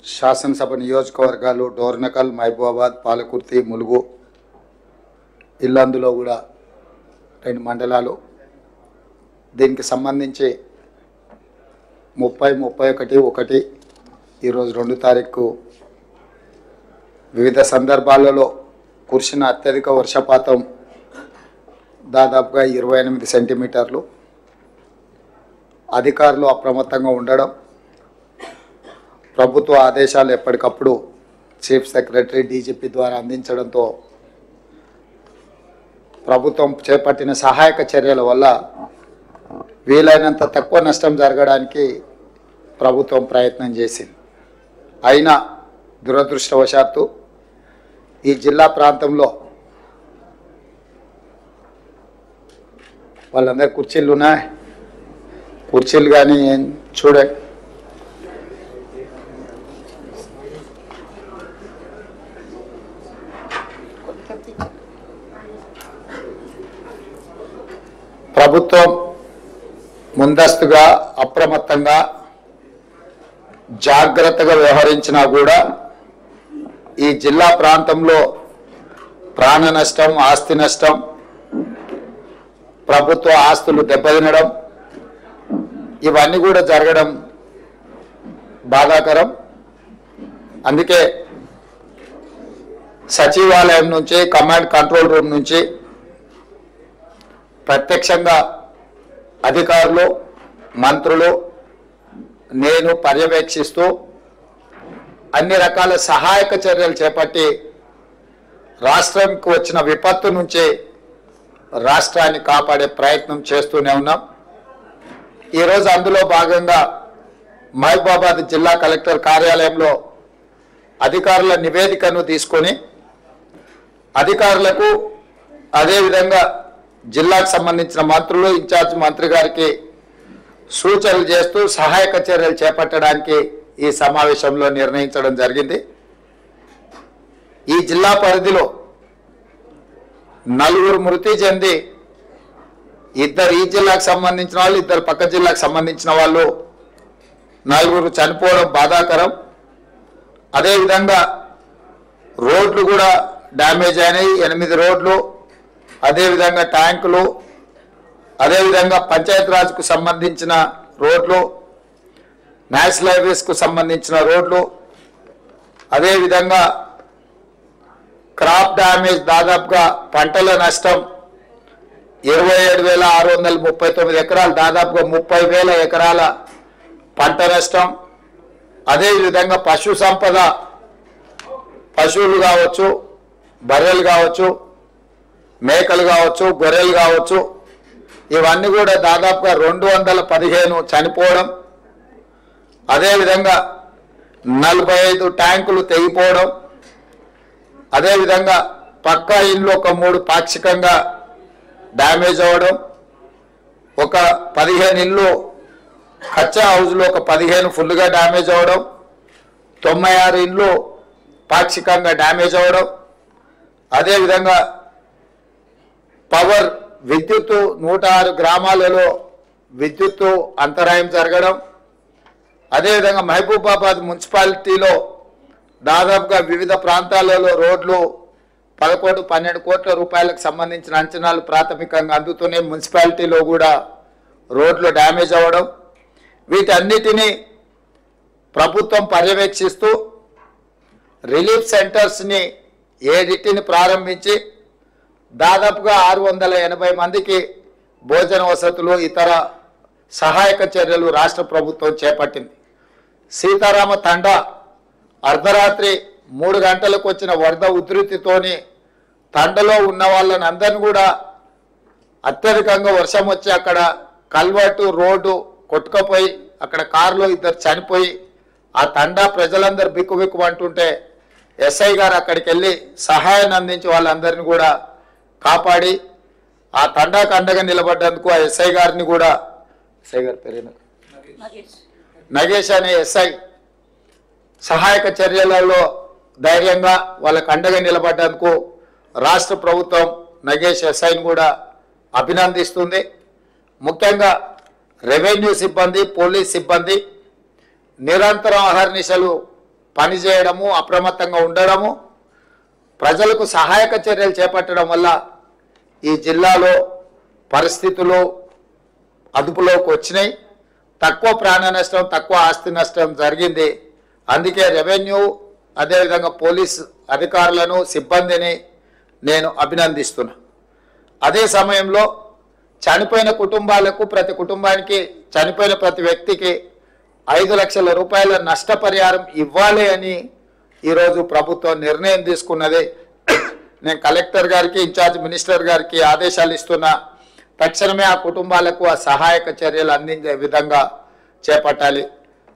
శాసనసభ నియోజకవర్గాలు డోర్నకల్, మహబూబాబాద్, పాలకుర్తి, ములుగు, ఇల్లందులో కూడా 2 మండలాలు. దీనికి సంబంధించి 30, 31 ఈరోజు 2 తారీఖు వివిధ సందర్భాలలో కురిసిన అత్యధిక వర్షపాతం దాదాపుగా 28 సెంటీమీటర్లు. అధికారులు అప్రమత్తంగా ఉండడం, ప్రభుత్వ ఆదేశాలు ఎప్పటికప్పుడు చీఫ్ సెక్రటరీ, డీజీపీ ద్వారా అందించడంతో ప్రభుత్వం చేపట్టిన సహాయక చర్యల వల్ల వీలైనంత తక్కువ నష్టం జరగడానికి ప్రభుత్వం ప్రయత్నం చేసింది. అయినా దురదృష్టవశాత్తు ఈ జిల్లా ప్రాంతంలో వాళ్ళందరి కుర్చీలు ఉన్నాయి, కుర్చీలు కానీ చూడండి, ప్రభుత్వం ముందస్తుగా అప్రమత్తంగా జాగ్రత్తగా వ్యవహరించినా కూడా ఈ జిల్లా ప్రాంతంలో ప్రాణ నష్టం, ఆస్తి నష్టం, ప్రభుత్వ ఆస్తులు దెబ్బతినడం ఇవన్నీ కూడా జరగడం బాధాకరం. అందుకే సచివాలయం నుంచి, కమాండ్ కంట్రోల్ రూమ్ నుంచి ప్రత్యక్షంగా అధికారులు, మంత్రులు, నేను పర్యవేక్షిస్తూ అన్ని రకాల సహాయక చర్యలు చేపట్టి రాష్ట్రానికి వచ్చిన విపత్తు నుంచి రాష్ట్రాన్ని కాపాడే ప్రయత్నం చేస్తూనే ఉన్నాం. ఈరోజు అందులో భాగంగా మహబూబాబాద్ జిల్లా కలెక్టర్ కార్యాలయంలో అధికారుల నివేదికను తీసుకొని అధికారులకు, అదేవిధంగా జిల్లాకు సంబంధించిన మంత్రులు, ఇన్ఛార్జ్ మంత్రి గారికి సూచనలు చేస్తూ సహాయక చర్యలు చేపట్టడానికి ఈ సమావేశంలో నిర్ణయించడం జరిగింది. ఈ జిల్లా పరిధిలో 4 మృతి చెంది 2 ఈ జిల్లాకు సంబంధించిన వాళ్ళు, 2 పక్క జిల్లాకు సంబంధించిన వాళ్ళు 4 చనిపోవడం బాధాకరం. అదేవిధంగా రోడ్లు కూడా డ్యామేజ్ అయినాయి, 8 రోడ్లు, అదేవిధంగా ట్యాంకులు, అదేవిధంగా పంచాయతీరాజ్కు సంబంధించిన రోడ్లు, నేషనల్ హైవేస్కు సంబంధించిన రోడ్లు, అదేవిధంగా క్రాప్ డ్యామేజ్ దాదాపుగా పంటల నష్టం 27,639 ఎకరాలు, దాదాపుగా 30,000 ఎకరాల పంట నష్టం. అదేవిధంగా పశు సంపద, పశువులు కావచ్చు, బర్రెలు కావచ్చు, మేకలు కావచ్చు, గొర్రెలు కావచ్చు, ఇవన్నీ కూడా దాదాపుగా 215 చనిపోవడం, అదేవిధంగా 45 ట్యాంకులు తెగిపోవడం, అదేవిధంగా పక్కా ఇళ్ళు ఒక 3 పాక్షికంగా డ్యామేజ్ అవ్వడం, ఒక 15 ఇళ్ళు కచ్చా హౌస్లో ఒక 15 ఫుల్గా డ్యామేజ్ అవ్వడం, 96 ఇళ్ళు పాక్షికంగా డ్యామేజ్ అవ్వడం, అదేవిధంగా పవర్ విద్యుత్తు 106 గ్రామాలలో విద్యుత్తు అంతరాయం జరగడం, అదేవిధంగా మహబూబాబాద్ మున్సిపాలిటీలో దాదాపుగా వివిధ ప్రాంతాలలో రోడ్లు 11-12 కోట్ల రూపాయలకు సంబంధించిన అంచనాలు ప్రాథమికంగా అందుతూనే మున్సిపాలిటీలో కూడా రోడ్లు డ్యామేజ్ అవ్వడం, వీటన్నిటినీ ప్రభుత్వం పర్యవేక్షిస్తూ రిలీఫ్ సెంటర్స్ని 7 ప్రారంభించి దాదాపుగా 680 మందికి భోజన వసతులు, ఇతర సహాయక చర్యలు రాష్ట్ర ప్రభుత్వం చేపట్టింది. సీతారామ తండా అర్ధరాత్రి 3 గంటలకు వచ్చిన వరద ఉధృతితోని తండలో ఉన్న వాళ్ళని అందరినీ కూడా అత్యధికంగా వర్షం వచ్చి అక్కడ కల్వర్టు రోడ్డు కొట్టుకపోయి అక్కడ కారులో 2 చనిపోయి ఆ తండా ప్రజలందరూ బిక్కుబిక్కు అంటుంటే ఎస్ఐ గారు అక్కడికి వెళ్ళి సహాయాన్ని అందించి వాళ్ళందరినీ కూడా కాపాడి ఆ తండాకు అండగా నిలబడ్డందుకు ఆ ఎస్ఐ గారిని కూడా, ఎస్ఐ గారి పేరు నగేష్ అనే ఎస్ఐ సహాయక చర్యలలో ధైర్యంగా వాళ్ళకు అండగా నిలబడ్డందుకు రాష్ట్ర ప్రభుత్వం నగేష్ ఎస్ఐని కూడా అభినందిస్తుంది. ముఖ్యంగా రెవెన్యూ సిబ్బంది, పోలీస్ సిబ్బంది నిరంతరం అహర్నిశలు పనిచేయడము, అప్రమత్తంగా ఉండడము, ప్రజలకు సహాయక చర్యలు చేపట్టడం వల్ల ఈ జిల్లాలో పరిస్థితులు అదుపులోకి వచ్చినాయి. తక్కువ ప్రాణ నష్టం, తక్కువ ఆస్తి నష్టం జరిగింది. అందుకే రెవెన్యూ అదేవిధంగా పోలీస్ అధికారులను, సిబ్బందిని నేను అభినందిస్తున్నా. అదే సమయంలో చనిపోయిన కుటుంబాలకు, ప్రతి కుటుంబానికి, చనిపోయిన ప్రతి వ్యక్తికి 5 లక్షల రూపాయల నష్టపరిహారం ఇవ్వాలి అని ఈరోజు ప్రభుత్వం నిర్ణయం తీసుకున్నది. నేను కలెక్టర్ గారికి, ఇన్ఛార్జ్ మినిస్టర్ గారికి ఆదేశాలు ఇస్తున్నా. తక్షణమే ఆ కుటుంబాలకు ఆ సహాయక చర్యలు అందించే విధంగా చేపట్టాలి.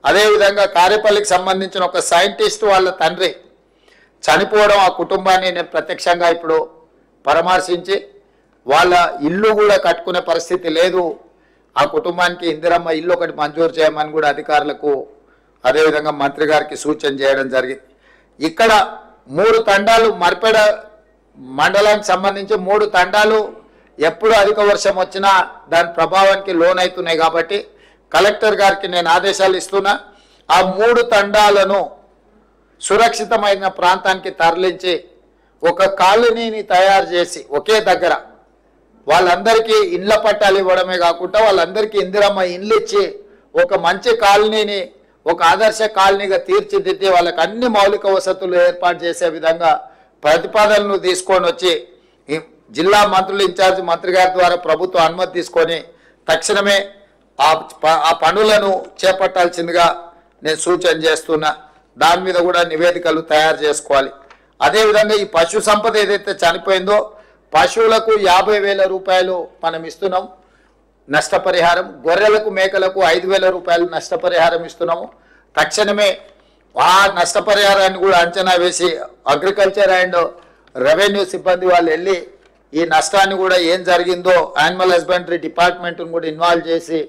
అదేవిధంగా కారేపల్లికి సంబంధించిన ఒక సైంటిస్ట్ వాళ్ళ తండ్రి చనిపోవడం, ఆ కుటుంబాన్ని నేను ప్రత్యక్షంగా ఇప్పుడు పరామర్శించి వాళ్ళ ఇల్లు కూడా కట్టుకునే పరిస్థితి లేదు, ఆ కుటుంబానికి ఇందిరమ్మ ఇల్లు ఒకటి మంజూరు చేయమని కూడా అధికారులకు అదేవిధంగా మంత్రి గారికి సూచన చేయడం జరిగింది. ఇక్కడ 3 తండాలు, మర్పేడ మండలానికి సంబంధించి 3 తండాలు ఎప్పుడు అధిక వర్షం వచ్చినా దాని ప్రభావానికి లోనవుతున్నాయి. కాబట్టి కలెక్టర్ గారికి నేను ఆదేశాలు ఇస్తున్నా. ఆ 3 తండాలను సురక్షితమైన ప్రాంతానికి తరలించి ఒక కాలనీని తయారు చేసి ఒకే దగ్గర వాళ్ళందరికీ ఇండ్ల పట్టాలు ఇవ్వడమే కాకుండా వాళ్ళందరికీ ఇందిరమ్మ ఇండ్లు ఇచ్చి ఒక మంచి కాలనీని ఒక ఆదర్శ కాలనీగా తీర్చిదిద్ది వాళ్ళకి అన్ని మౌలిక వసతులు ఏర్పాటు చేసే విధంగా ప్రతిపాదనలు తీసుకొని వచ్చి జిల్లా మంత్రులు, ఇన్ఛార్జ్ మంత్రి గారి ద్వారా ప్రభుత్వం అనుమతి తీసుకొని తక్షణమే ఆ పనులను చేపట్టాల్సిందిగా నేను సూచన చేస్తున్నా. దాని మీద కూడా నివేదికలు తయారు చేసుకోవాలి. అదేవిధంగా ఈ పశు సంపద ఏదైతే చనిపోయిందో పశువులకు 50,000 రూపాయలు మనం ఇస్తున్నాం నష్టపరిహారం, గొర్రెలకు, మేకలకు 5,000 రూపాయలు నష్టపరిహారం ఇస్తున్నాము. తక్షణమే ఆ నష్టపరిహారాన్ని కూడా అంచనా వేసి అగ్రికల్చర్ అండ్ రెవెన్యూ సిబ్బంది వాళ్ళు వెళ్ళి ఈ నష్టాన్ని కూడా ఏం జరిగిందో యానిమల్ హస్బెండరీ డిపార్ట్మెంట్ను కూడా ఇన్వాల్వ్ చేసి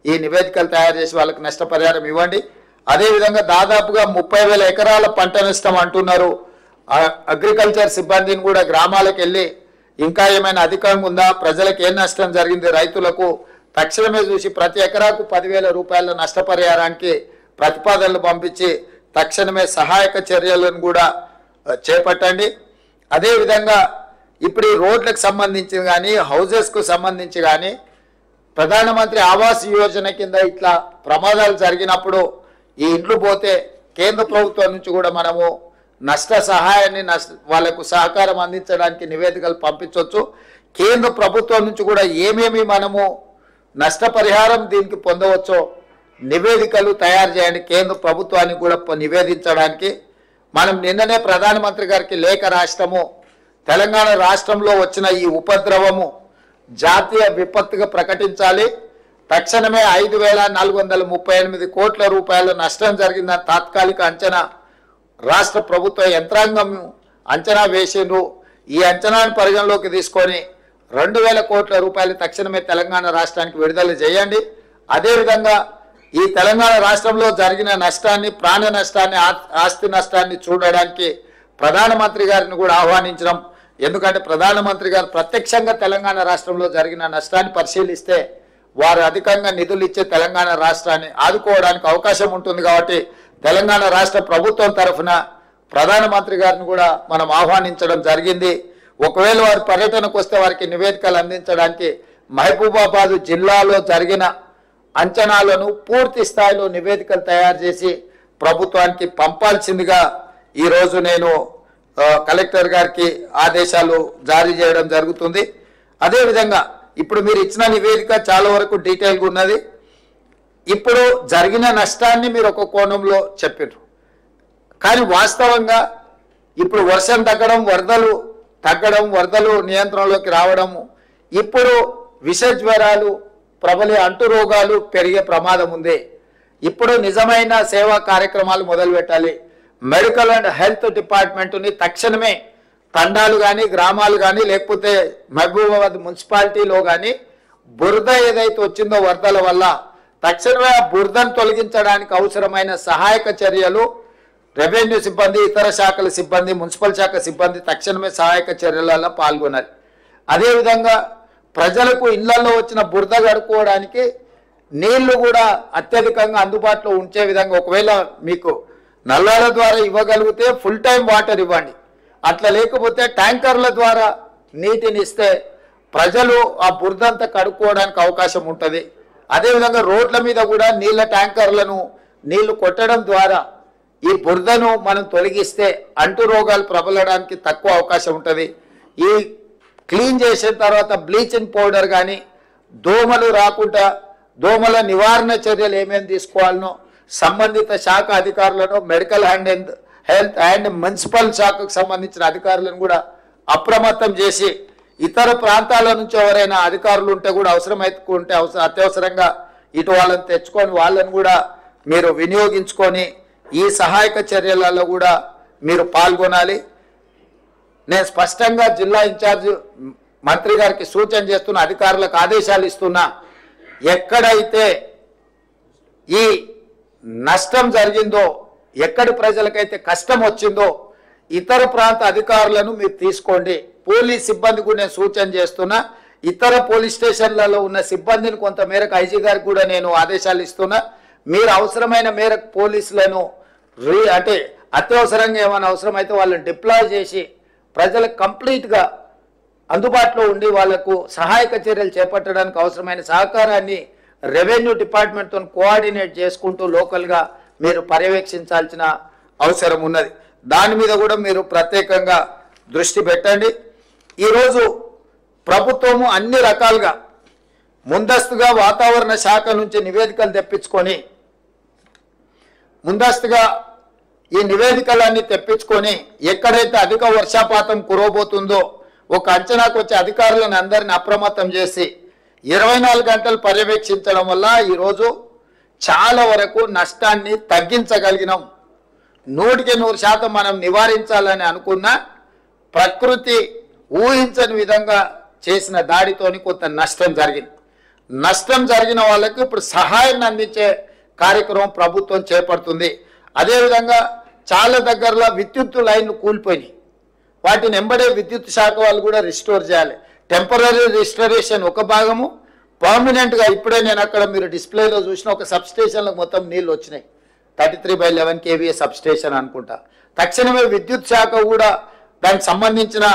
ఈ నివేదికలు తయారు చేసి వాళ్ళకి నష్టపరిహారం ఇవ్వండి. అదేవిధంగా దాదాపుగా 30,000 ఎకరాల పంట నష్టం అంటున్నారు. అగ్రికల్చర్ సిబ్బందిని కూడా గ్రామాలకు వెళ్ళి ఇంకా ఏమైనా అధికంగా ఉందా, ప్రజలకు ఏం నష్టం జరిగింది, రైతులకు తక్షణమే చూసి ప్రతి ఎకరాకు 10,000 రూపాయల నష్టపరిహారానికి ప్రతిపాదనలు పంపించి తక్షణమే సహాయక చర్యలను కూడా చేపట్టండి. అదేవిధంగా ఇప్పుడు ఈ రోడ్లకు సంబంధించి కానీ, హౌజెస్కు సంబంధించి కానీ ప్రధానమంత్రి ఆవాస్ యోజన కింద ఇట్లా ప్రమాదాలు జరిగినప్పుడు ఈ ఇండ్లు పోతే కేంద్ర ప్రభుత్వం నుంచి కూడా మనము నష్ట సహాయాన్ని వాళ్ళకు సహకారం అందించడానికి నివేదికలు పంపించవచ్చు. కేంద్ర ప్రభుత్వం నుంచి కూడా ఏమేమి మనము నష్టపరిహారం దీనికి పొందవచ్చో నివేదికలు తయారు చేయండి. కేంద్ర ప్రభుత్వానికి కూడా నివేదించడానికి మనం నిన్ననే ప్రధానమంత్రి గారికి లేఖ రాష్ట్రము తెలంగాణ రాష్ట్రంలో వచ్చిన ఈ ఉపద్రవము జాతీయ విపత్తుగా ప్రకటించాలి. తక్షణమే 5,438 కోట్ల రూపాయల నష్టం జరిగిందని తాత్కాలిక అంచనా రాష్ట్ర ప్రభుత్వ యంత్రాంగం అంచనా వేసిండ్రు. ఈ అంచనాను పరిగణలోకి తీసుకొని 2,000 కోట్ల రూపాయలు తక్షణమే తెలంగాణ రాష్ట్రానికి విడుదల చేయండి. అదేవిధంగా ఈ తెలంగాణ రాష్ట్రంలో జరిగిన నష్టాన్ని, ప్రాణ నష్టాన్ని, ఆస్తి నష్టాన్ని చూడడానికి ప్రధానమంత్రి గారిని కూడా ఆహ్వానించడం. ఎందుకంటే ప్రధానమంత్రి గారు ప్రత్యక్షంగా తెలంగాణ రాష్ట్రంలో జరిగిన నష్టాన్ని పరిశీలిస్తే వారు అధికంగా నిధులు ఇచ్చే తెలంగాణ రాష్ట్రాన్ని ఆదుకోవడానికి అవకాశం ఉంటుంది. కాబట్టి తెలంగాణ రాష్ట్ర ప్రభుత్వం తరఫున ప్రధానమంత్రి గారిని కూడా మనం ఆహ్వానించడం జరిగింది. ఒకవేళ వారి పర్యటనకు వస్తే వారికి నివేదికలు అందించడానికి మహబూబాబాద్ జిల్లాలో జరిగిన అంచనాలను పూర్తి స్థాయిలో నివేదికలు తయారు చేసి ప్రభుత్వానికి పంపాల్సిందిగా ఈరోజు నేను కలెక్టర్ గారికి ఆదేశాలు జారీ చేయడం జరుగుతుంది. అదేవిధంగా ఇప్పుడు మీరు ఇచ్చిన నివేదిక చాలా వరకు డీటెయిల్గా ఉన్నది. ఇప్పుడు జరిగిన నష్టాన్ని మీరు ఒక కోణంలో చెప్పారు, కానీ వాస్తవంగా ఇప్పుడు వర్షం తగ్గడం, వరదలు తగ్గడం, వరదలు నియంత్రణలోకి రావడము, ఇప్పుడు విష జ్వరాలు ప్రబలే అంటు రోగాలు పెరిగే ప్రమాదం ఉంది. ఇప్పుడు నిజమైన సేవా కార్యక్రమాలు మొదలు పెట్టాలి. మెడికల్ అండ్ హెల్త్ డిపార్ట్మెంట్ని తక్షణమే తండాలు కానీ, గ్రామాలు కానీ, లేకపోతే మహబూబాబాద్ మున్సిపాలిటీలో కానీ బురద ఏదైతే వచ్చిందో వరదల వల్ల తక్షణమే ఆ బురదను తొలగించడానికి అవసరమైన సహాయక చర్యలు రెవెన్యూ సిబ్బంది, ఇతర శాఖల సిబ్బంది, మున్సిపల్ శాఖ సిబ్బంది తక్షణమే సహాయక చర్యలలో పాల్గొనాలి. అదేవిధంగా ప్రజలకు ఇళ్లలో వచ్చిన బురద గడుపుకోవడానికి నీళ్లు కూడా అత్యధికంగా అందుబాటులో ఉంచే విధంగా ఒకవేళ మీకు నల్లాల ద్వారా ఇవ్వగలిగితే ఫుల్ టైం వాటర్ ఇవ్వండి. అట్లా లేకపోతే ట్యాంకర్ల ద్వారా నీటిని ఇస్తే ప్రజలు ఆ బురదంతా కడుక్కోవడానికి అవకాశం ఉంటుంది. అదేవిధంగా రోడ్ల మీద కూడా నీళ్ళ ట్యాంకర్లను నీళ్లు కొట్టడం ద్వారా ఈ బురదను మనం తొలగిస్తే అంటు రోగాలు ప్రబలడానికి తక్కువ అవకాశం ఉంటుంది. ఈ క్లీన్ చేసిన తర్వాత బ్లీచింగ్ పౌడర్ కానీ దోమలు రాకుండా దోమల నివారణ చర్యలు ఏమేమి తీసుకోవాలనో సంబంధిత శాఖ అధికారులను మెడికల్ హెల్త్ అండ్ మున్సిపల్ శాఖకు సంబంధించిన అధికారులను కూడా అప్రమత్తం చేసి ఇతర ప్రాంతాల నుంచి ఎవరైనా అధికారులు ఉంటే కూడా అవసరమైతే అత్యవసరంగా ఇటు వాళ్ళని తెచ్చుకొని వాళ్ళని కూడా మీరు వినియోగించుకొని ఈ సహాయక చర్యలలో కూడా మీరు పాల్గొనాలి. నేను స్పష్టంగా జిల్లా ఇన్ఛార్జ్ మంత్రి గారికి సూచన చేస్తున్న, అధికారులకు ఆదేశాలు ఇస్తున్నా, ఎక్కడైతే ఈ నష్టం జరిగిందో, ఎక్కడి ప్రజలకైతే కష్టం వచ్చిందో ఇతర ప్రాంత అధికారులను మీరు తీసుకోండి. పోలీస్ సిబ్బంది కూడా నేను సూచన చేస్తున్నా. ఇతర పోలీస్ స్టేషన్లలో ఉన్న సిబ్బందిని కొంత మేరకు ఐజీ గారికి కూడా నేను ఆదేశాలు ఇస్తున్నా. మీరు అవసరమైన మేరకు పోలీసులను అంటే అత్యవసరంగా ఏమైనా అవసరమైతే వాళ్ళని డిప్లాయ్ చేసి ప్రజలకు కంప్లీట్గా అందుబాటులో ఉండి వాళ్లకు సహాయక చర్యలు చేపట్టడానికి అవసరమైన సహకారాన్ని రెవెన్యూ డిపార్ట్మెంట్తో కోఆర్డినేట్ చేసుకుంటూ లోకల్గా మీరు పర్యవేక్షించాల్సిన అవసరం ఉన్నది. దాని మీద కూడా మీరు ప్రత్యేకంగా దృష్టి పెట్టండి. ఈరోజు ప్రభుత్వము అన్ని రకాలుగా ముందస్తుగా వాతావరణ శాఖ నుంచి నివేదికలు తెప్పించుకొని ముందస్తుగా ఈ నివేదికలన్నీ తెప్పించుకొని ఎక్కడైతే అధిక వర్షపాతం కురవబోతుందో ఒక అంచనాకు వచ్చే అధికారులను అందరిని అప్రమత్తం చేసి 24 గంటలు పర్యవేక్షించడం వల్ల ఈరోజు చాలా వరకు నష్టాన్ని తగ్గించగలిగినాం. 100% మనం నివారించాలని అనుకున్న ప్రకృతి ఊహించని విధంగా చేసిన దాడితోని కొంత నష్టం జరిగింది. నష్టం జరిగిన వాళ్ళకి ఇప్పుడు సహాయాన్ని అందించే కార్యక్రమం ప్రభుత్వం చేపడుతుంది. అదేవిధంగా చాలా దగ్గరలో విద్యుత్ లైన్లు కూలిపోయినాయి. వాటిని ఎంబడే విద్యుత్ శాఖ వాళ్ళు కూడా రిస్టోర్ చేయాలి. టెంపరీ రిస్టోరేషన్ ఒక భాగము, పర్మనెంట్గా ఇప్పుడే నేను అక్కడ మీరు డిస్ప్లేలో చూసిన ఒక సబ్స్టేషన్లకు మొత్తం నీళ్ళు వచ్చినాయి. 33/11 kVA సబ్స్టేషన్ అనుకుంటా. తక్షణమే విద్యుత్ శాఖ కూడా దానికి సంబంధించిన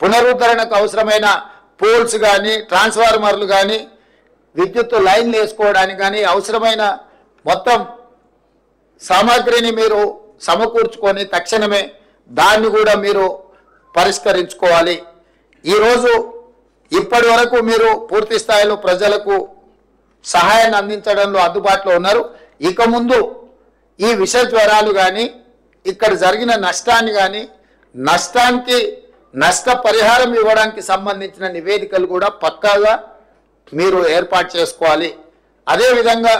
పునరుద్ధరణకు అవసరమైన పోల్స్ కానీ ట్రాన్స్ఫార్మర్లు కానీ విద్యుత్ లైన్లు వేసుకోవడానికి కానీ అవసరమైన మొత్తం సామాగ్రిని మీరు సమకూర్చుకొని తక్షణమే దాన్ని కూడా మీరు పరిష్కరించుకోవాలి. ఈరోజు ఇప్పటి వరకు మీరు పూర్తి స్థాయిలో ప్రజలకు సహాయాన్ని అందించడంలో అందుబాటులో ఉన్నారు. ఇక ముందు ఈ విష జ్వరాలు కానీ ఇక్కడ జరిగిన నష్టాన్ని కానీ నష్టానికి నష్టపరిహారం ఇవ్వడానికి సంబంధించిన నివేదికలు కూడా పక్కాగా మీరు ఏర్పాటు చేసుకోవాలి. అదేవిధంగా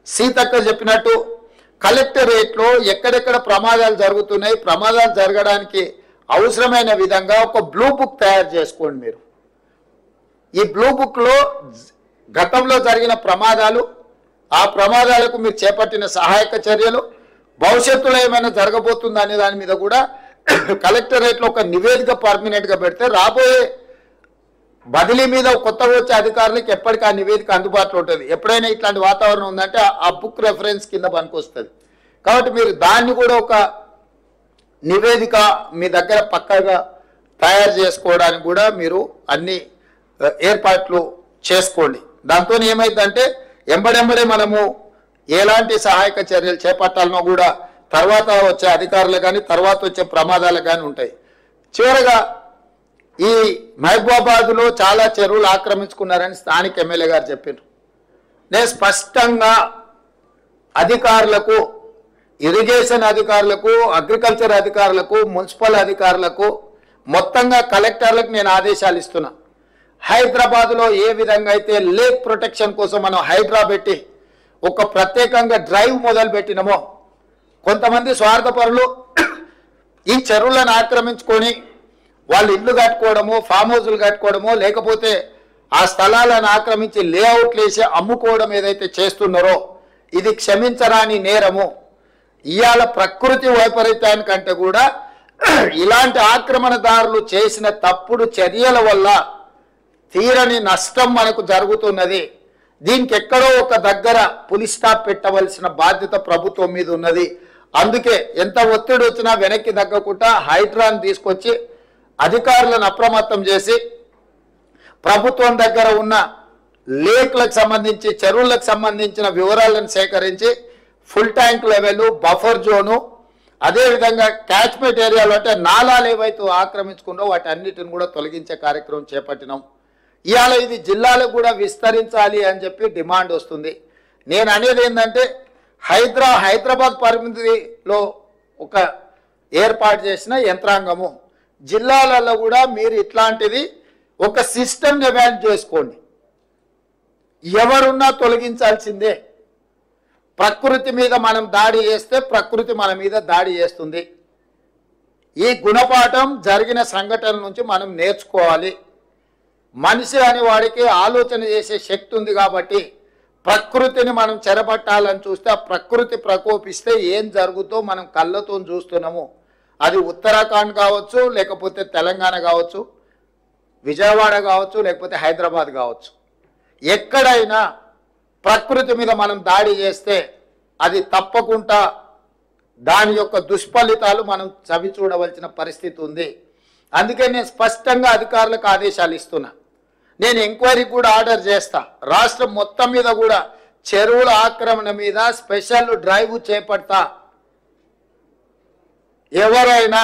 సీతక్క చెప్పినట్టు కలెక్టరేట్లో ఎక్కడెక్కడ ప్రమాదాలు జరుగుతున్నాయి, ప్రమాదాలు జరగడానికి అవసరమైన విధంగా ఒక బ్లూ బుక్ తయారు చేసుకోండి. మీరు ఈ బ్లూ బుక్లో గతంలో జరిగిన ప్రమాదాలు, ఆ ప్రమాదాలకు మీరు చేపట్టిన సహాయక చర్యలు, భవిష్యత్తులో ఏమైనా జరగబోతుందా అనే దాని మీద కూడా కలెక్టరేట్లో ఒక నివేదిక పర్మనెంట్గా పెడితే రాబోయే బదిలీ మీద కొత్తగా వచ్చే అధికారులకు ఎప్పటికీ ఆ నివేదిక అందుబాటులో ఉంటుంది. ఎప్పుడైనా ఇట్లాంటి వాతావరణం ఉందంటే ఆ బుక్ రెఫరెన్స్ కింద పనికొస్తుంది. కాబట్టి మీరు దాన్ని కూడా ఒక నివేదిక మీ దగ్గర పక్కాగా తయారు చేసుకోవడానికి కూడా మీరు అన్ని ఏర్పాట్లు చేసుకోండి. దాంతో ఏమైందంటే ఎంబడెంబడే మనము ఎలాంటి సహాయక చర్యలు చేపట్టాలనో కూడా తర్వాత వచ్చే అధికారులు కానీ తర్వాత వచ్చే ప్రమాదాలు కానీ ఉంటాయి. చివరగా ఈ మహబూబాబాద్లో చాలా చెరువులు ఆక్రమించుకున్నారని స్థానిక ఎమ్మెల్యే గారు చెప్పారు. నేను స్పష్టంగా అధికారులకు, ఇరిగేషన్ అధికారులకు, అగ్రికల్చర్ అధికారులకు, మున్సిపల్ అధికారులకు, మొత్తంగా కలెక్టర్లకు నేను ఆదేశాలు ఇస్తున్నా. హైదరాబాద్లో ఏ విధంగా అయితే లేక్ ప్రొటెక్షన్ కోసం మనం హైడ్రా పెట్టి ఒక ప్రత్యేకంగా డ్రైవ్ మొదలు పెట్టినామో, కొంతమంది స్వార్థపరులు ఈ చెరువులను ఆక్రమించుకొని వాళ్ళు ఇల్లు కట్టుకోవడమో, ఫామ్ హౌజులు కట్టుకోవడమో, లేకపోతే ఆ స్థలాలను ఆక్రమించి లేఅవుట్లు వేసి అమ్ముకోవడం ఏదైతే చేస్తున్నారో ఇది క్షమించరాని నేరము. ఇవాళ ప్రకృతి వైపరీత్యానికంటే కూడా ఇలాంటి ఆక్రమణదారులు చేసిన తప్పుడు చర్యల వల్ల తీరని నష్టం మనకు జరుగుతున్నది. దీనికి ఎక్కడో ఒక దగ్గర పులి స్టాప్ పెట్టవలసిన బాధ్యత ప్రభుత్వం మీద ఉన్నది. అందుకే ఎంత ఒత్తిడి వచ్చినా వెనక్కి తగ్గకుండా హైడ్రాన్ తీసుకొచ్చి అధికారులను అప్రమత్తం చేసి ప్రభుత్వం దగ్గర ఉన్న లేక్లకు సంబంధించి చెరువులకు సంబంధించిన వివరాలను సేకరించి full tank level, buffer zone, అదేవిధంగా క్యాచ్మెంట్ ఏరియాలో అంటే నాలాలు ఏవైతే ఆక్రమించుకున్నో వాటి అన్నిటిని కూడా తొలగించే కార్యక్రమం చేపట్టినాం. ఇవాళ ఇది జిల్లాలకు కూడా విస్తరించాలి అని చెప్పి డిమాండ్ వస్తుంది. నేను అనేది ఏంటంటే హైదరాబాద్ పరిమితిలో ఒక ఏర్పాటు చేసిన యంత్రాంగము జిల్లాలలో కూడా మీరు ఇట్లాంటిది ఒక సిస్టమ్ ఎవాల్యుయేట్ చేసుకోండి. ఎవరున్నా తొలగించాల్సిందే. ప్రకృతి మీద మనం దాడి చేస్తే ప్రకృతి మన మీద దాడి చేస్తుంది. ఈ గుణపాఠం జరిగిన సంఘటనల నుంచి మనం నేర్చుకోవాలి. మనిషి అని వాడికి ఆలోచన చేసే శక్తి ఉంది కాబట్టి ప్రకృతిని మనం చెరపట్టాలని చూస్తే ఆ ప్రకృతి ప్రకోపిస్తే ఏం జరుగుతో మనం కళ్ళతో చూస్తున్నాము. అది ఉత్తరాఖండ్ కావచ్చు, లేకపోతే తెలంగాణ కావచ్చు, విజయవాడ కావచ్చు, లేకపోతే హైదరాబాద్ కావచ్చు. ఎక్కడైనా ప్రకృతి మీద మనం దాడి చేస్తే అది తప్పకుండా దాని యొక్క దుష్ఫలితాలు మనం చవి చూడవలసిన పరిస్థితి ఉంది. అందుకే నేను స్పష్టంగా అధికారులకు ఆదేశాలు ఇస్తున్నా. నేను ఎంక్వైరీ కూడా ఆర్డర్ చేస్తా. రాష్ట్రం మొత్తం మీద కూడా చెరువుల ఆక్రమణ మీద స్పెషల్ డ్రైవ్ చేపడతా. ఎవరైనా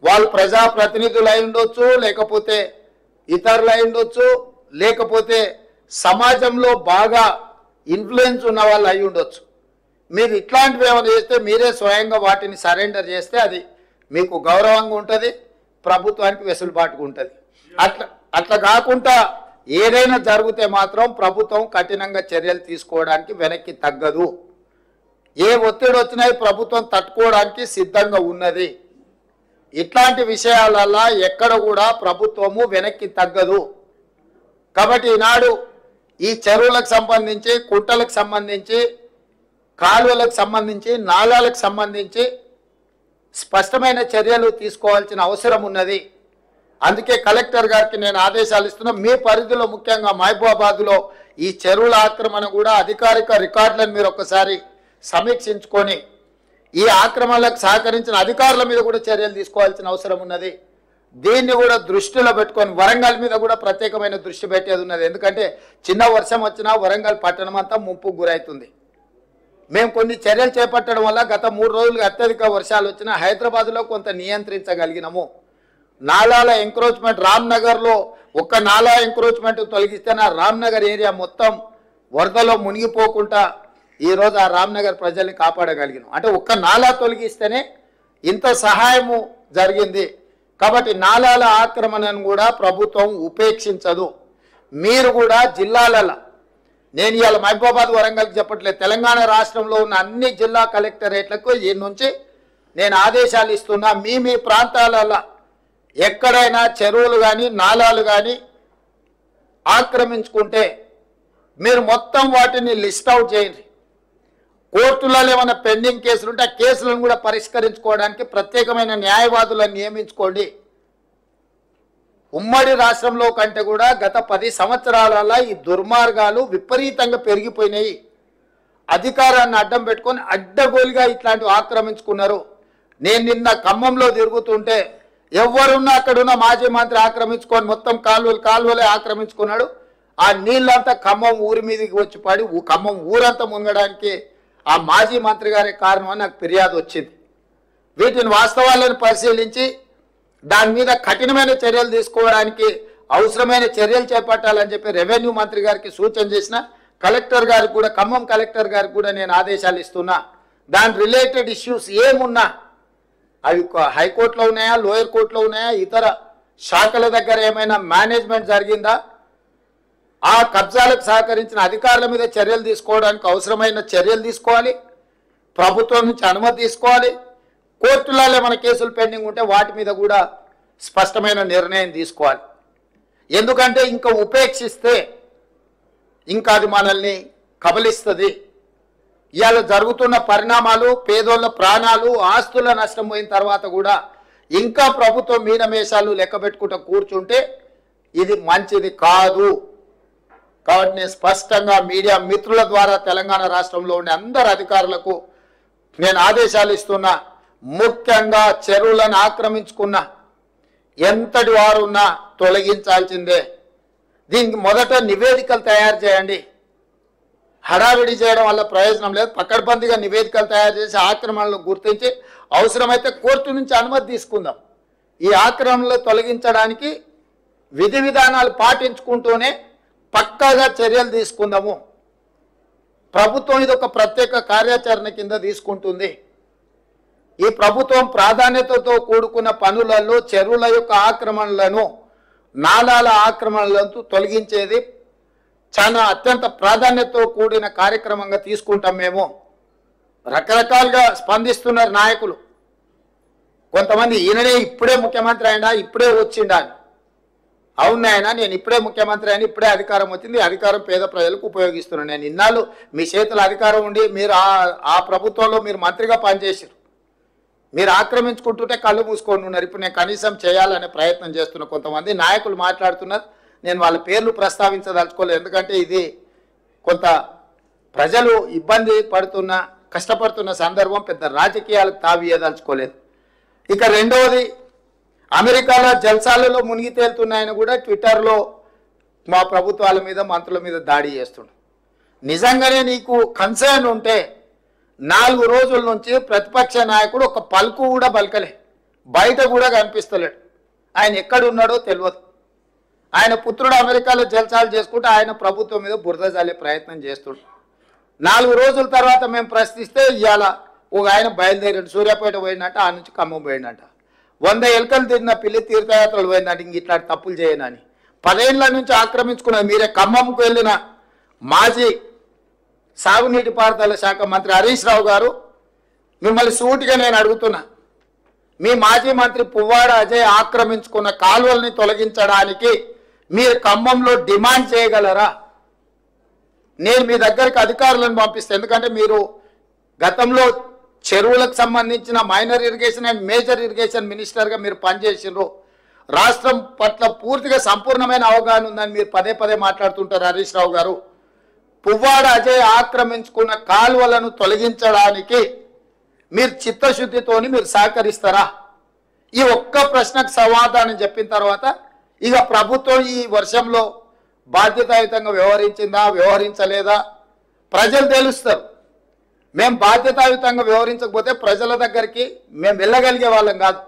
వాళ్ళు ప్రజాప్రతినిధులు అయి ఉండొచ్చు, లేకపోతే ఇతరులు అయి ఉండొచ్చు, లేకపోతే సమాజంలో బాగా ఇన్ఫ్లుయెన్స్ ఉన్న వాళ్ళు అయి ఉండొచ్చు. మీరు ఇట్లాంటివి ఏమైనా చేస్తే మీరే స్వయంగా వాటిని సరెండర్ చేస్తే అది మీకు గౌరవంగా ఉంటుంది, ప్రభుత్వానికి వెసులుబాటుగా ఉంటుంది. అట్లా కాకుండా ఏదైనా జరిగితే మాత్రం ప్రభుత్వం కఠినంగా చర్యలు తీసుకోవడానికి వెనక్కి తగ్గదు. ఏ ఒత్తిడి వచ్చినాయి ప్రభుత్వం తట్టుకోవడానికి సిద్ధంగా ఉన్నది. ఇట్లాంటి విషయాలల్లో ఎక్కడ కూడా ప్రభుత్వము వెనక్కి తగ్గదు. కాబట్టి ఈనాడు ఈ చెరువులకు సంబంధించి, కుంటలకు సంబంధించి, కాలువలకు సంబంధించి, నాలాలకు సంబంధించి స్పష్టమైన చర్యలు తీసుకోవాల్సిన అవసరం ఉన్నది. అందుకే కలెక్టర్ గారికి నేను ఆదేశాలు ఇస్తున్నా. మీ పరిధిలో ముఖ్యంగా మహబూబాబాద్లో ఈ చెరువుల ఆక్రమణ కూడా అధికారిక రికార్డులను మీరు ఒక్కసారి సమీక్షించుకొని ఈ ఆక్రమణలకు సహకరించిన అధికారుల మీద కూడా చర్యలు తీసుకోవాల్సిన అవసరం ఉన్నది. దీన్ని కూడా దృష్టిలో పెట్టుకొని వరంగల్ మీద కూడా ప్రత్యేకమైన దృష్టి పెట్టేది ఉన్నది. ఎందుకంటే చిన్న వర్షం వచ్చినా వరంగల్ పట్టణం అంతా ముంపుకు గురవుతుంది. మేము కొన్ని చర్యలు చేపట్టడం వల్ల గత 3 రోజులుగా అత్యధిక వర్షాలు వచ్చినా హైదరాబాద్లో కొంత నియంత్రించగలిగినాము. నాలాల ఎంక్రోచ్మెంట్ రామ్నగర్లో ఒక్క నాలా ఎంక్రోచ్మెంట్ తొలగిస్తే నా రామ్నగర్ ఏరియా మొత్తం వరదలో మునిగిపోకుండా ఈరోజు ఆ రామ్నగర్ ప్రజల్ని కాపాడగలిగినాం. అంటే ఒక్క నాలా తొలగిస్తేనే ఇంత సహాయము జరిగింది. కాబట్టి నాలాల ఆక్రమణను కూడా ప్రభుత్వం ఉపేక్షించదు. మీరు కూడా జిల్లాలలో, నేను ఇవాళ మహబూబాబాద్ వరంగల్కి చెప్పట్లేదు, తెలంగాణ రాష్ట్రంలో ఉన్న అన్ని జిల్లా కలెక్టరేట్లకు ఈ నుంచి నేను ఆదేశాలు ఇస్తున్నా. మీ ప్రాంతాలలో ఎక్కడైనా చెరువులు కానీ నాలాలు కానీ ఆక్రమించుకుంటే మీరు మొత్తం వాటిని లిస్ట్ అవుట్ చేయండి. కోర్టులలో ఏమైనా పెండింగ్ కేసులు ఉంటే ఆ కేసులను కూడా పరిష్కరించుకోవడానికి ప్రత్యేకమైన న్యాయవాదులను నియమించుకోండి. ఉమ్మడి రాష్ట్రంలో కంటే కూడా గత 10 సంవత్సరాలలో ఈ దుర్మార్గాలు విపరీతంగా పెరిగిపోయినాయి. అధికారాన్ని అడ్డం పెట్టుకొని అడ్డగోలుగా ఇట్లాంటివి ఆక్రమించుకున్నారు. నేను నిన్న ఖమ్మంలో తిరుగుతుంటే ఎవరున్నా అక్కడున్న మాజీ మంత్రి ఆక్రమించుకొని మొత్తం కాలువలే ఆక్రమించుకున్నాడు. ఆ నీళ్ళంతా ఖమ్మం ఊరి మీదకి వచ్చి పడి ఖమ్మం ఊరంతా మునగడానికి ఆ మాజీ మంత్రి గారే కారణం అని నాకు ఫిర్యాదు వచ్చింది. వీటిని వాస్తవాలను పరిశీలించి దాని మీద కఠినమైన చర్యలు తీసుకోవడానికి అవసరమైన చర్యలు చేపట్టాలని చెప్పి రెవెన్యూ మంత్రి గారికి సూచన చేసిన. కలెక్టర్ గారికి కూడా, ఖమ్మం కలెక్టర్ గారికి కూడా నేను ఆదేశాలు ఇస్తున్నా. దాని రిలేటెడ్ ఇష్యూస్ ఏమున్నా అవి హైకోర్టులో ఉన్నాయా, లోయర్ కోర్టులో ఉన్నాయా, ఇతర శాఖల దగ్గర ఏమైనా మేనేజ్మెంట్ జరిగిందా, ఆ కబ్జాలకు సహకరించిన అధికారుల మీద చర్యలు తీసుకోవడానికి అవసరమైన చర్యలు తీసుకోవాలి. ప్రభుత్వం నుంచి అనుమతి తీసుకోవాలి. కోర్టులలో ఏమైనా కేసులు పెండింగ్ ఉంటే వాటి మీద కూడా స్పష్టమైన నిర్ణయం తీసుకోవాలి. ఎందుకంటే ఇంకా ఉపేక్షిస్తే ఇంకా అది మనల్ని కబలిస్తుంది. ఇవాళ జరుగుతున్న పరిణామాలు, పేదోళ్ళ ప్రాణాలు, ఆస్తుల నష్టం పోయిన తర్వాత కూడా ఇంకా ప్రభుత్వం మీనమేషాలు లెక్క పెట్టుకుంటూ కూర్చుంటే ఇది మంచిది కాదు. కాబట్టి నేను స్పష్టంగా మీడియా మిత్రుల ద్వారా తెలంగాణ రాష్ట్రంలో ఉండే అందరు అధికారులకు నేను ఆదేశాలు ఇస్తున్నా. ముఖ్యంగా చెరువులను ఆక్రమించుకున్న ఎంతటి వారున్నా తొలగించాల్సిందే. దీనికి మొదట నివేదికలు తయారు చేయండి. హడావిడి చేయడం వల్ల ప్రయోజనం లేదు. పకడ్బందీగా నివేదికలు తయారు చేసి ఆక్రమణలు గుర్తించి అవసరమైతే కోర్టు నుంచి అనుమతి తీసుకుందాం. ఈ ఆక్రమణలు తొలగించడానికి విధి విధానాలు పాటించుకుంటూనే పక్కాగా చర్యలు తీసుకుందాము. ప్రభుత్వం ఇది ఒక ప్రత్యేక కార్యాచరణ కింద తీసుకుంటుంది. ఈ ప్రభుత్వం ప్రాధాన్యతతో కూడుకున్న పనులలో చెరువుల యొక్క ఆక్రమణలను, నాలాల ఆక్రమణలను తొలగించేది చాలా అత్యంత ప్రాధాన్యతతో కూడిన కార్యక్రమంగా తీసుకుంటాం. మేము రకరకాలుగా స్పందిస్తున్నారు నాయకులు. కొంతమంది ఈయననే ఇప్పుడే ముఖ్యమంత్రి అయినా, ఇప్పుడే వచ్చిండా అని. అవును ఆయన, నేను ఇప్పుడే ముఖ్యమంత్రి అయినా, ఇప్పుడే అధికారం వచ్చింది, అధికారం పేద ప్రజలకు ఉపయోగిస్తున్నాను. నేను ఇన్నాళ్ళు మీ చేతుల అధికారం ఉండి మీరు ఆ ప్రభుత్వంలో మీరు మంత్రిగా పనిచేసారు. మీరు ఆక్రమించుకుంటుంటే కళ్ళు మూసుకొని ఉన్నారు. ఇప్పుడు నేను కనీసం చేయాలనే ప్రయత్నం చేస్తున్న కొంతమంది నాయకులు మాట్లాడుతున్నారు. నేను వాళ్ళ పేర్లు ప్రస్తావించదలుచుకోలేదు, ఎందుకంటే ఇది కొంత ప్రజలు ఇబ్బంది పడుతున్న, కష్టపడుతున్న సందర్భం. పెద్ద రాజకీయాలకు తావియదలుచుకోలేదు. ఇక రెండవది, అమెరికాలో జల్సాలలో మునిగి తేలుతున్నాయని కూడా ట్విట్టర్లో మా ప్రభుత్వాల మీద, మంత్రుల మీద దాడి చేస్తున్నాడు. నిజంగానే నీకు కన్సర్న్ ఉంటే 4 రోజుల నుంచి ప్రతిపక్ష నాయకుడు ఒక పలుకు కూడా పలకలే, బయట కూడా కనిపిస్తలేడు. ఆయన ఎక్కడున్నాడో తెలియదు. ఆయన పుత్రుడు అమెరికాలో జల్సాలు చేసుకుంటే ఆయన ప్రభుత్వం మీద బురద జల్లే ప్రయత్నం చేస్తుడు. 4 రోజుల తర్వాత మేము ప్రశ్నిస్తే ఇవాళ ఒక ఆయన బయలుదేరాడు, సూర్యాపేట పోయిందంట, ఆ నుంచి ఖమ్మం పోయిందంట. 100 ఎలుకలు తిరిగిన పిల్లి తీర్థయాత్రలు పోయిందంట, ఇంక ఇట్లాంటి తప్పులు చేయనని. 10 ఏళ్ల నుంచి ఆక్రమించుకున్నది మీరే. ఖమ్మంకు వెళ్ళిన మాజీ సాగునీటి పారుదల శాఖ మంత్రి హరీష్ రావు గారు, మిమ్మల్ని సూటిగా నేను అడుగుతున్నా, మీ మాజీ మంత్రి పువ్వాడ అజయ్ ఆక్రమించుకున్న కాలువల్ని తొలగించడానికి మీరు ఖమ్మంలో డిమాండ్ చేయగలరా? నేను మీ దగ్గరికి అధికారులను పంపిస్తాను. ఎందుకంటే మీరు గతంలో చెరువులకు సంబంధించిన minor irrigation and major irrigation మినిస్టర్గా మీరు పనిచేసినారు. రాష్ట్రం పట్ల పూర్తిగా సంపూర్ణమైన అవగాహన ఉందని మీరు పదే పదే మాట్లాడుతుంటారు హరీష్ రావు గారు. పువ్వాడ అజయ్ ఆక్రమించుకున్న కాలువలను తొలగించడానికి మీరు చిత్తశుద్ధితోని మీరు సహకరిస్తారా? ఈ ఒక్క ప్రశ్నకు సమాధానం చెప్పిన తర్వాత ఇక ప్రభుత్వం ఈ వర్షంలో బాధ్యతాయుతంగా వ్యవహరించిందా, వ్యవహరించలేదా ప్రజలు తెలుస్తారు. మేము బాధ్యతాయుతంగా వ్యవహరించకపోతే ప్రజల దగ్గరికి మేము వెళ్ళగలిగే వాళ్ళం కాదు.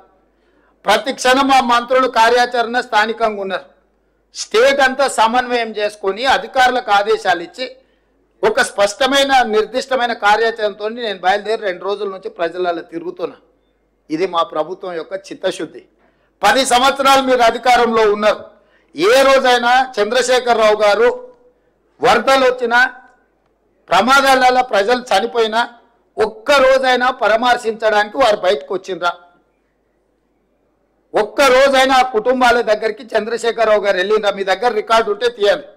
ప్రతి క్షణం మా మంత్రులు కార్యాచరణ స్థానికంగా ఉన్నారు. స్టేట్ అంతా సమన్వయం చేసుకొని అధికారులకు ఆదేశాలు ఇచ్చి ఒక స్పష్టమైన నిర్దిష్టమైన కార్యాచరణతో నేను బయలుదేరి 2 రోజుల నుంచి ప్రజలలో తిరుగుతున్నా. ఇది మా ప్రభుత్వం యొక్క చిత్తశుద్ధి. 10 సంవత్సరాలు మీరు అధికారంలో ఉన్నారు. ఏ రోజైనా చంద్రశేఖరరావు గారు వరదలు వచ్చినా, ప్రమాదాలలో ప్రజలు చనిపోయినా ఒక్క రోజైనా పరామర్శించడానికి వారు బయటకు వచ్చిండ్రా? ఒక్క రోజైనా ఆ కుటుంబాల దగ్గరికి చంద్రశేఖరరావు గారు వెళ్ళిండ్రా? మీ దగ్గర రికార్డు ఉంటే తీయండి.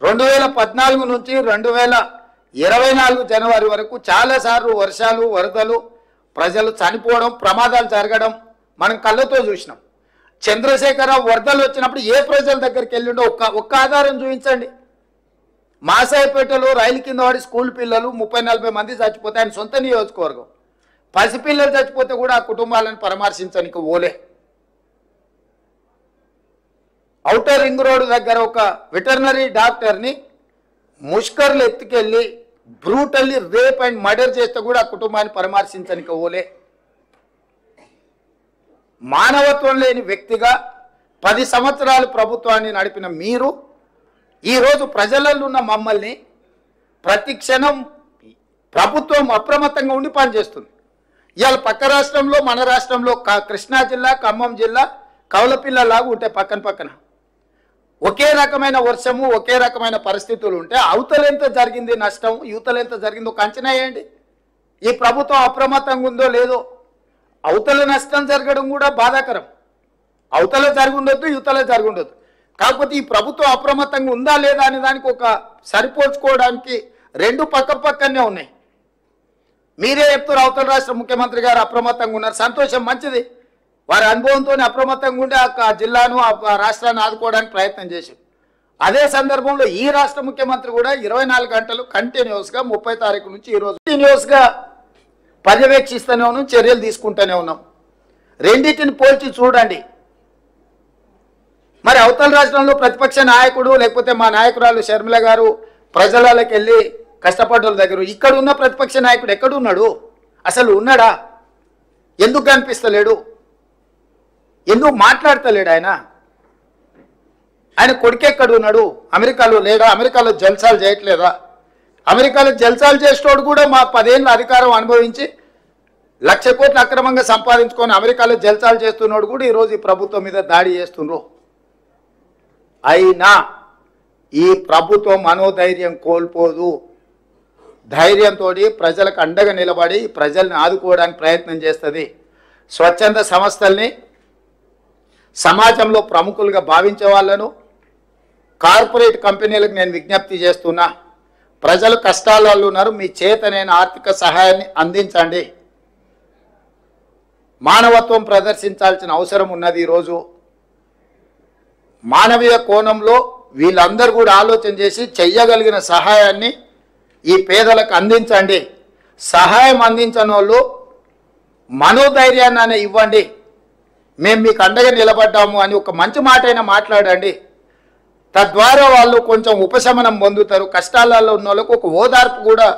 2014 నుంచి 2024 జనవరి వరకు చాలాసార్లు వర్షాలు, వరదలు, ప్రజలు చనిపోవడం, ప్రమాదాలు జరగడం మనం కళ్ళతో చూసినాం. చంద్రశేఖరరావు వరదలు వచ్చినప్పుడు ఏ ప్రజల దగ్గరికి వెళ్ళిండో ఒక్క ఆధారం చూపించండి. మాసాయిపేటలో రైలు కింద వాడి స్కూల్ పిల్లలు 30-40 మంది చచ్చిపోతే ఆయన సొంత నియోజకవర్గం. పసిపిల్లలు చచ్చిపోతే కూడా ఆ కుటుంబాలను పరామర్శించడానికి ఓలే. ఔటర్ రింగ్ రోడ్డు దగ్గర ఒక వెటర్నరీ డాక్టర్ని ముష్కర్లు ఎత్తుకెళ్ళి బ్రూటల్లీ రేప్ అండ్ మర్డర్ చేస్తే కూడా ఆ కుటుంబాన్ని పరామర్శించడానికి ఓలే. మానవత్వం లేని వ్యక్తిగా 10 సంవత్సరాలు ప్రభుత్వాన్ని నడిపిన మీరు ఈరోజు ప్రజలలో ఉన్న మమ్మల్ని ప్రతి క్షణం ప్రభుత్వం అప్రమత్తంగా ఉండి పనిచేస్తుంది. ఇవాళ పక్క రాష్ట్రంలో, మన రాష్ట్రంలో కృష్ణా జిల్లా, ఖమ్మం జిల్లా కౌలపిల్లలాగా ఉంటాయి పక్కన పక్కన. ఒకే రకమైన వర్షము, ఒకే రకమైన పరిస్థితులు ఉంటే అవతలెంత జరిగింది నష్టం, యువతలెంత జరిగిందో ఒక అంచనా వేయండి. ఈ ప్రభుత్వం అప్రమత్తంగా ఉందో లేదో. అవతల నష్టం జరగడం కూడా బాధాకరం. అవతల జరిగి ఉండొద్దు, యువతల జరిగి ఉండొద్దు. కాకపోతే ఈ ప్రభుత్వం అప్రమత్తంగా ఉందా లేదా అనే దానికి ఒక సరిపోల్చుకోవడానికి 2 పక్కనే ఉన్నాయి. మీరే చెప్తారు అవతల రాష్ట్ర ముఖ్యమంత్రి గారు అప్రమత్తంగా ఉన్నారు, సంతోషం, మంచిది. వారి అనుభవంతో అప్రమత్తంగా ఉండి ఆ జిల్లాను, ఆ రాష్ట్రాన్ని ఆదుకోవడానికి ప్రయత్నం చేశారు. అదే సందర్భంలో ఈ రాష్ట్ర ముఖ్యమంత్రి కూడా 24 గంటలు కంటిన్యూస్గా 30 తారీఖు నుంచి ఈరోజు కంటిన్యూస్గా పర్యవేక్షిస్తూనే ఉన్నాం, చర్యలు తీసుకుంటూనే ఉన్నాం. రెండింటిని పోల్చి చూడండి. మరి అవతల రాష్ట్రంలో ప్రతిపక్ష నాయకుడు లేకపోతే మా నాయకురాలు షర్మిల గారు ప్రజలకి వెళ్ళి కష్టపడ్డోళ్ళ దగ్గర, ఇక్కడ ఉన్న ప్రతిపక్ష నాయకుడు ఎక్కడున్నాడు? అసలు ఉన్నాడా? ఎందుకు కనిపిస్తలేడు? ఎందుకు మాట్లాడతలేడు? ఆయన కొడుకెక్కడ ఉన్నాడు? అమెరికాలో లేడా? అమెరికాలో జల్సాలు చేయట్లేదా? అమెరికాలో జల్సాలు చేసేటోడు కూడా మా 10 ఏళ్ళ అధికారం అనుభవించి 1,00,000 కోట్లు అక్రమంగా సంపాదించుకొని అమెరికాలో జల్సాలు చేస్తున్నాడు కూడా ఈరోజు ఈ ప్రభుత్వం మీద దాడి చేస్తున్నారు. అయినా ఈ ప్రభుత్వం మనోధైర్యం కోల్పోదు. ధైర్యంతో ప్రజలకు అండగా నిలబడి ప్రజల్ని ఆదుకోవడానికి ప్రయత్నం చేస్తుంది. స్వచ్ఛంద సంస్థల్ని సమాజంలో ప్రముఖులుగా భావించే వాళ్ళను, కార్పొరేట్ కంపెనీలకు నేను విజ్ఞప్తి చేస్తున్నా, ప్రజలు కష్టాలలో ఉన్నారు, మీ చేతనైన ఆర్థిక సహాయాన్ని అందించండి. మానవత్వం ప్రదర్శించాల్సిన అవసరం ఉన్నది. ఈరోజు మానవీయ కోణంలో వీళ్ళందరూ కూడా ఆలోచన చేసి చెయ్యగలిగిన సహాయాన్ని ఈ పేదలకు అందించండి. సహాయం అందించని వాళ్ళు మనోధైర్యాన్ని ఇవ్వండి. మేము మీకు అండగా నిలబడ్డాము అని ఒక మంచి మాట అయినా మాట్లాడండి. తద్వారా వాళ్ళు కొంచెం ఉపశమనం పొందుతారు. కష్టాలలో ఉన్న వాళ్ళకు ఒక ఓదార్పు కూడా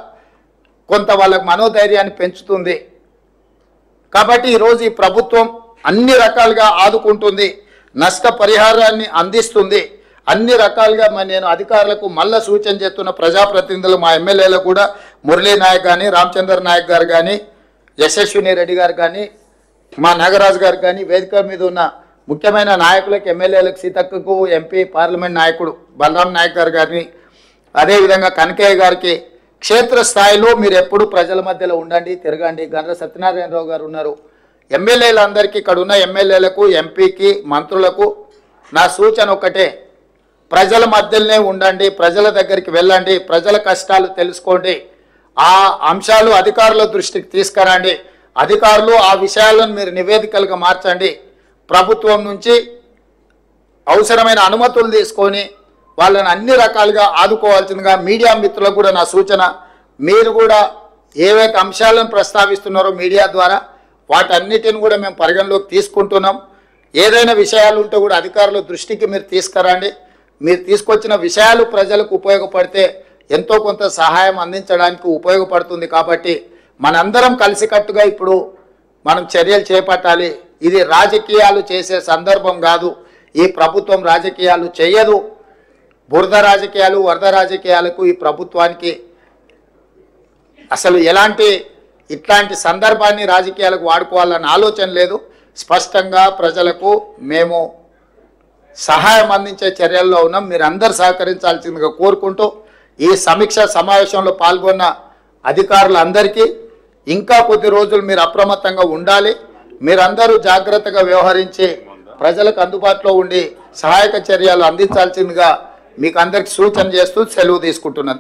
కొంత వాళ్ళకు మనోధైర్యాన్ని పెంచుతుంది. కాబట్టి ఈరోజు ఈ ప్రభుత్వం అన్ని రకాలుగా ఆదుకుంటుంది, నష్టపరిహారాన్ని అందిస్తుంది. అన్ని రకాలుగా నేను అధికారులకు మళ్ళా సూచన చేస్తున్న ప్రజాప్రతినిధులు, మా ఎమ్మెల్యేలకు కూడా మురళీ నాయక్ కానీ, రామచంద్ర నాయక్ గారు కానీ, యశస్విని రెడ్డి గారు కానీ, మా నాగరాజు గారు కానీ, వేదిక మీద ఉన్న ముఖ్యమైన నాయకులకు, ఎమ్మెల్యేలకు, సీతక్కకు, ఎంపీ పార్లమెంట్ నాయకుడు బలరాం నాయక్ గారు కానీ, అదేవిధంగా కనకయ్య గారికి, క్షేత్రస్థాయిలో మీరు ఎప్పుడు ప్రజల మధ్యలో ఉండండి, తిరగండి. గండ్ర సత్యనారాయణరావు గారు ఉన్నారు. ఎమ్మెల్యేలందరికీ, ఇక్కడ ఉన్న ఎమ్మెల్యేలకు, ఎంపీకి, మంత్రులకు నా సూచన ఒకటే, ప్రజల మధ్యలోనే ఉండండి, ప్రజల దగ్గరికి వెళ్ళండి, ప్రజల కష్టాలు తెలుసుకోండి. ఆ అంశాలు అధికారుల దృష్టికి తీసుకురండి. అధికారులు ఆ విషయాలను మీరు నివేదికలుగా మార్చండి. ప్రభుత్వం నుంచి అవసరమైన అనుమతులు తీసుకొని వాళ్ళని అన్ని రకాలుగా ఆదుకోవాల్సిందిగా మీడియా మిత్రులకు కూడా నా సూచన. మీరు కూడా ఏవైతే అంశాలను ప్రస్తావిస్తున్నారో మీడియా ద్వారా వాటన్నిటిని కూడా మేము పరిగణలోకి తీసుకుంటున్నాం. ఏదైనా విషయాలు ఉంటే కూడా అధికారుల దృష్టికి మీరు తీసుకురండి. మీరు తీసుకొచ్చిన విషయాలు ప్రజలకు ఉపయోగపడితే ఎంతో కొంత సహాయం అందించడానికి ఉపయోగపడుతుంది. కాబట్టి మనందరం కలిసికట్టుగా ఇప్పుడు మనం చర్యలు చేపట్టాలి. ఇది రాజకీయాలు చేసే సందర్భం కాదు. ఈ ప్రభుత్వం రాజకీయాలు చేయదు. బురద రాజకీయాలు, వరద రాజకీయాలకు ఈ ప్రభుత్వానికి అసలు ఇట్లాంటి సందర్భాన్ని రాజకీయాలకు వాడుకోవాలన్న ఆలోచన లేదు. స్పష్టంగా ప్రజలకు మేము సహాయం అందించే చర్యల్లో ఉన్నాం. మీరు అందరు సహకరించాల్సిందిగా కోరుకుంటూ ఈ సమీక్ష సమావేశంలో పాల్గొన్న అధికారులందరికీ ఇంకా కొద్ది రోజులు మీరు అప్రమత్తంగా ఉండాలి. మీరందరూ జాగ్రత్తగా వ్యవహరించి ప్రజలకు అందుబాటులో ఉండి సహాయక చర్యలు అందించాల్సిందిగా మీకు అందరికి సూచన చేస్తూ సెలవు తీసుకుంటున్నాను.